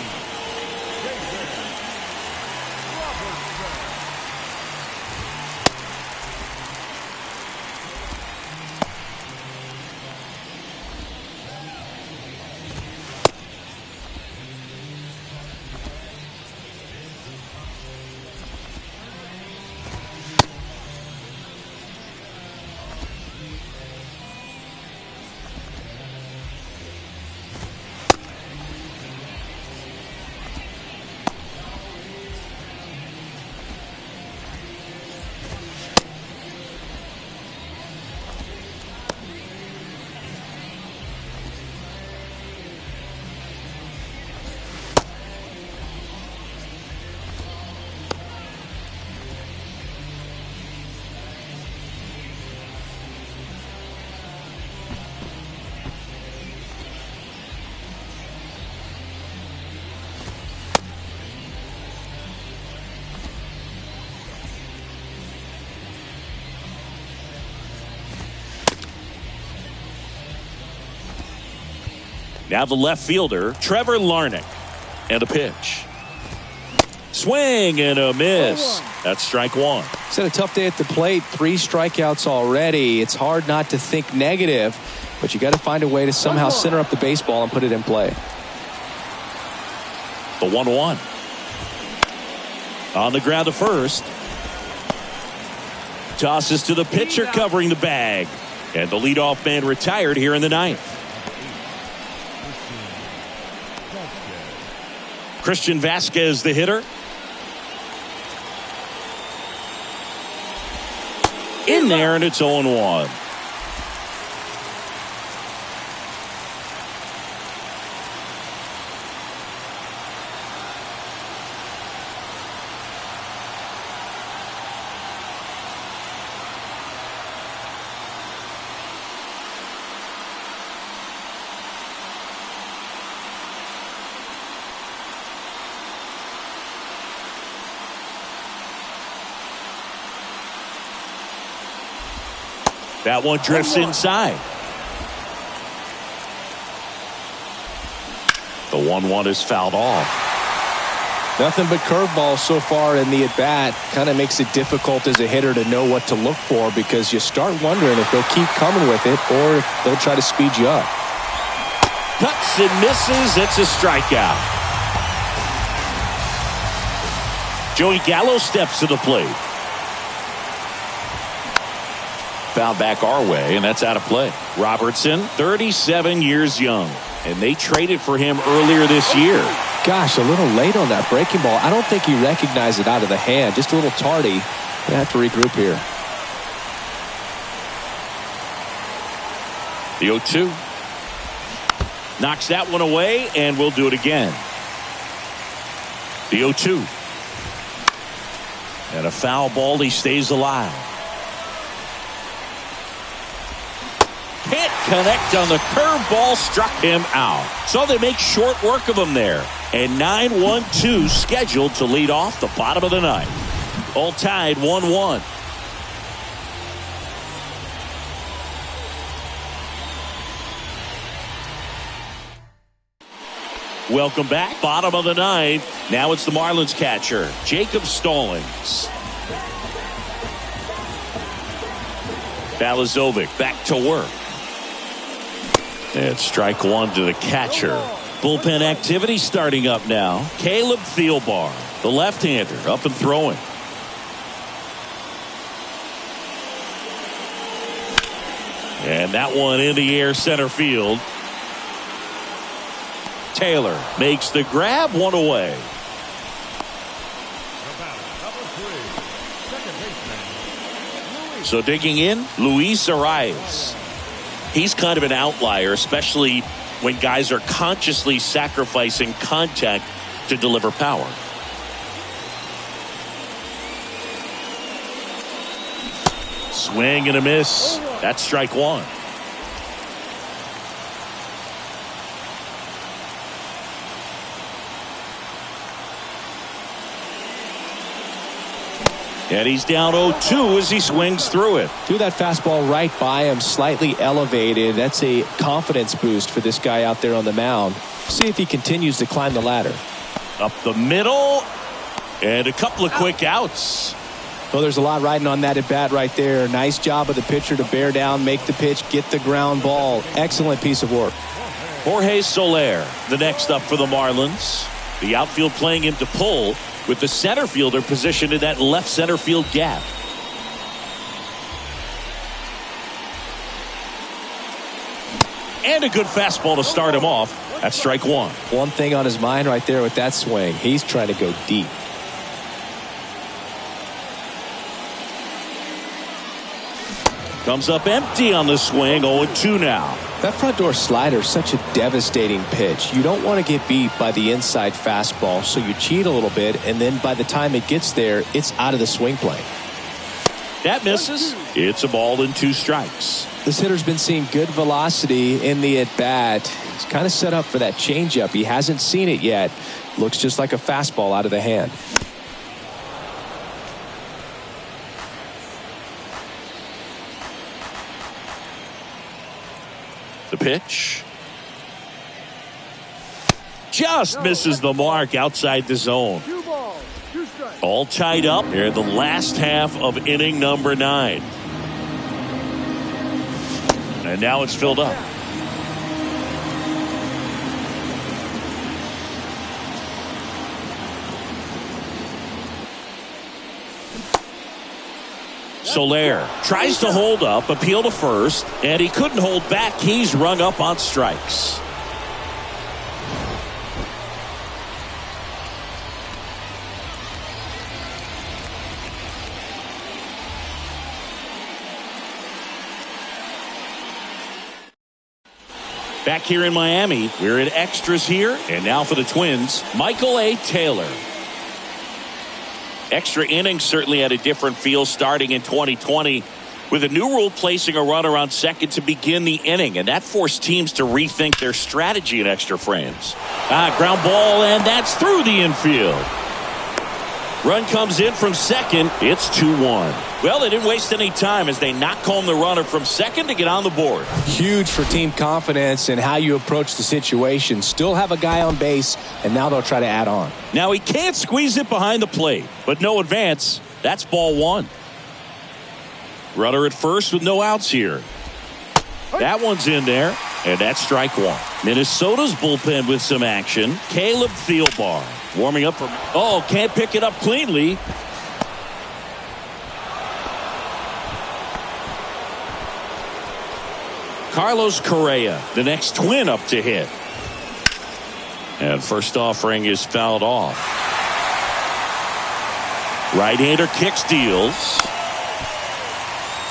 Now the left fielder, Trevor Larnach. And a pitch. Swing and a miss. That's strike 1. He's had a tough day at the plate. 3 strikeouts already. It's hard not to think negative, but you got to find a way to somehow center up the baseball and put it in play. The 1-1. On the ground to first. Tosses to the pitcher covering the bag. And the leadoff man retired here in the ninth. Christian Vasquez, the hitter. In there, and it's 0-1. That one drifts inside. The 1-1 is fouled off. Nothing but curveballs so far in the at-bat. Kind of makes it difficult as a hitter to know what to look for because you start wondering if they'll keep coming with it or if they'll try to speed you up. Cuts and misses. It's a strikeout. Joey Gallo steps to the plate. Foul back our way, and that's out of play. Robertson, 37 years young, and they traded for him earlier this year. Gosh, a little late on that breaking ball. I don't think he recognized it out of the hand. Just a little tardy. They have to regroup here. The 0-2. Knocks that one away, and we'll do it again. The 0-2. And a foul ball. He stays alive. Can't connect on the curveball, struck him out. So they make short work of him there. And 9-1-2 scheduled to lead off the bottom of the ninth. All tied 1-1. Welcome back. Bottom of the ninth. Now it's the Marlins catcher, Jacob Stallings. Balazovic back to work. And strike one to the catcher. Bullpen activity starting up now. Caleb Thielbar, the left-hander, up and throwing. And that one in the air center field. Taylor makes the grab, one away. So digging in, Luis Arias. He's kind of an outlier, especially when guys are consciously sacrificing contact to deliver power. Swing and a miss. That's strike one. And he's down 0-2 as he swings through it. Threw that fastball right by him, slightly elevated. That's a confidence boost for this guy out there on the mound. See if he continues to climb the ladder. Up the middle, and a couple of quick outs. Well, there's a lot riding on that at bat right there. Nice job of the pitcher to bear down, make the pitch, get the ground ball. Excellent piece of work. Jorge Soler, the next up for the Marlins. The outfield playing him to pull, with the center fielder positioned in that left center field gap. And a good fastball to start him off. That's strike one. One thing on his mind right there with that swing. He's trying to go deep. Comes up empty on the swing. 0-2 now. That front door slider is such a devastating pitch. You don't want to get beat by the inside fastball, so you cheat a little bit, and then by the time it gets there, it's out of the swing plane. That misses. It's a ball and 2 strikes. This hitter's been seeing good velocity in the at-bat. He's kind of set up for that changeup. He hasn't seen it yet. Looks just like a fastball out of the hand. The pitch. Just misses the mark outside the zone. 2 balls, 2 strikes. All tied up here in the last half of inning number 9. And now it's filled up. Soler tries to hold up, appeal to first, and he couldn't hold back. He's rung up on strikes. Back here in Miami, we're at extras here, and now for the Twins, Michael A. Taylor. Extra innings certainly had a different feel starting in 2020 with a new rule placing a runner on second to begin the inning, and that forced teams to rethink their strategy in extra frames. Ground ball, and that's through the infield. Run comes in from second. It's 2-1. Well, they didn't waste any time as they knock home the runner from second to get on the board. Huge for team confidence and how you approach the situation. Still have a guy on base, and now they'll try to add on. Now he can't squeeze it behind the plate, but no advance. That's ball one. Runner at first with no outs here. That one's in there, and that's strike one. Minnesota's bullpen with some action. Caleb Thielbar warming up for... can't pick it up cleanly. Carlos Correa, the next Twin up to hit. And first offering is fouled off. Right-hander kicks, deals.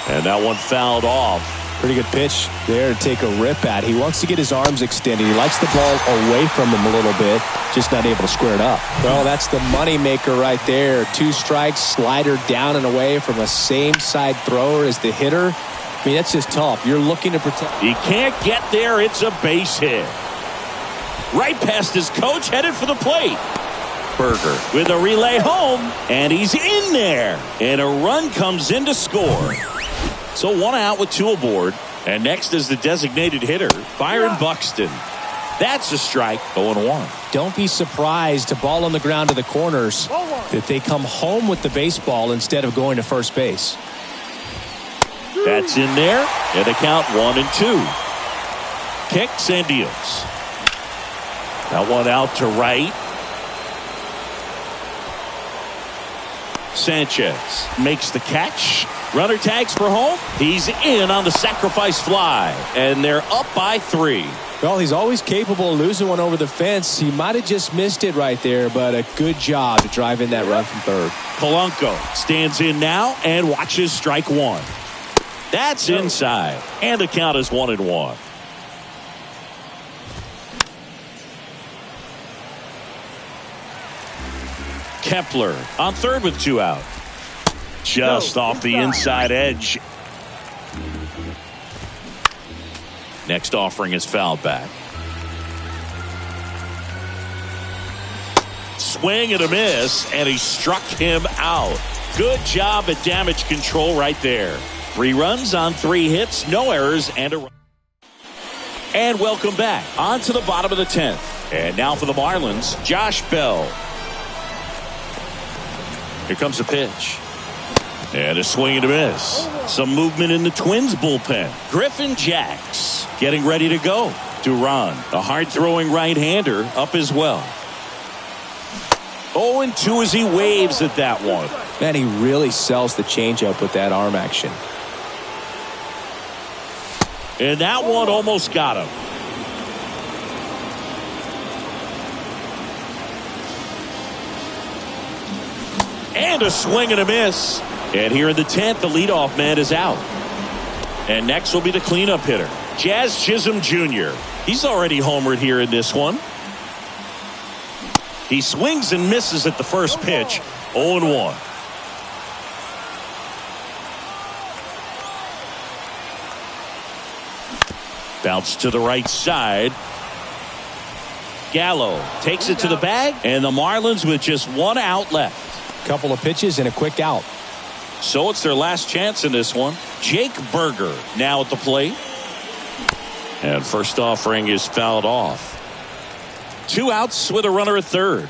And that one fouled off. Pretty good pitch there to take a rip at. He wants to get his arms extended. He likes the ball away from him a little bit, just not able to square it up. Well, that's the money maker right there. 2 strikes, slider down and away from a same side thrower as the hitter. I mean, that's just tough. You're looking to protect. He can't get there. It's a base hit. Right past his coach, headed for the plate. Berger with a relay home, and he's in there. And a run comes in to score. So 1 out with 2 aboard. And next is the designated hitter, Byron Buxton. That's a strike, 0-1. Don't be surprised to ball on the ground to the corners that they come home with the baseball instead of going to first base. That's in there, and a count 1-2. Kicks and deals. That one out to right. Sanchez makes the catch. Runner tags for home. He's in on the sacrifice fly, and they're up by 3. Well, he's always capable of losing one over the fence. He might have just missed it right there, but a good job to drive in that run from third. Polanco stands in now and watches strike 1. That's inside, and the count is 1-1. Kepler on third with 2 out. Just off the inside edge. Next offering is fouled back. Swing and a miss, and he struck him out. Good job at damage control right there. 3 runs on 3 hits, no errors, and a run. And welcome back on to the bottom of the 10th. And now for the Marlins, Josh Bell. Here comes a pitch. And a swing and a miss. Some movement in the Twins bullpen. Griffin Jacks getting ready to go. Duran, a hard-throwing right-hander, up as well. 0-2 as he waves at that one. Man, he really sells the changeup with that arm action. And that one almost got him. And a swing and a miss. And here in the 10th, the leadoff man is out. And next will be the cleanup hitter, Jazz Chisholm Jr. He's already homered here in this one. He swings and misses at the first pitch. 0-1. Bounce to the right side. Gallo takes it to the bag, and the Marlins with just 1 out left. Couple of pitches and a quick out. So it's their last chance in this one. Jake Berger now at the plate. And first offering is fouled off. 2 outs with a runner at third.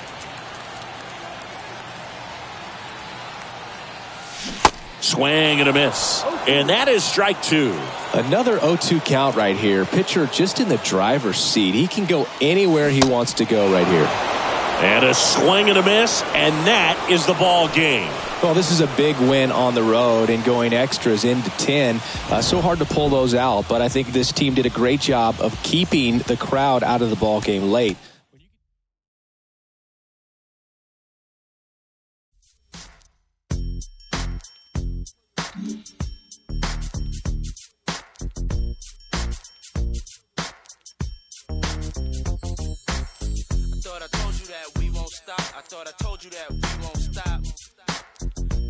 Swing and a miss. And that is strike 2. Another 0-2 count right here. Pitcher just in the driver's seat. He can go anywhere he wants to go right here. And a swing and a miss, and that is the ball game. Well, this is a big win on the road and going extras into 10. So hard to pull those out, but I think this team did a great job of keeping the crowd out of the ball game late. I told you that we won't stop. I thought I told you that we won't stop.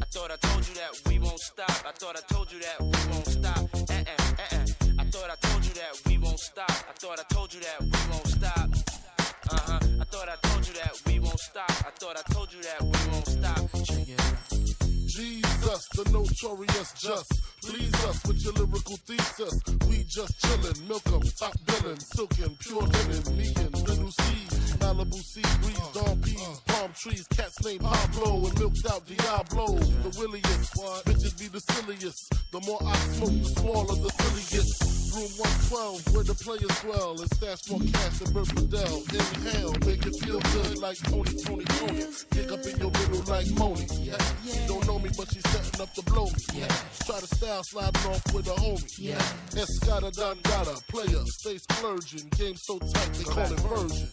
I thought I told you that we won't stop. I thought I told you that we won't stop. I thought I told you that we won't stop. I thought I told you that we won't stop. I thought I told you that we won't stop. I thought I told you that we won't stop. Check it out. Jesus, the notorious just. Please us with your lyrical thesis. We just chillin', milk 'em, top billin', silkin', pure linen, me and little C, Malibu sea breeze, dawn peas, palm trees, cats named Pablo and milked out Diablo. The williest, bitches be the silliest. The more I smoke, the smaller the silly gets. Room 112, where the players dwell, and stash more cash than Bert Fidel. Inhale, make it feel good like Tony. Kick up in your middle like Moni. Don't know me, but she's setting up to blow me. Try to style sliding off with a homie. Escada Don Gata, player, stay splurging. Game so tight, they call it version.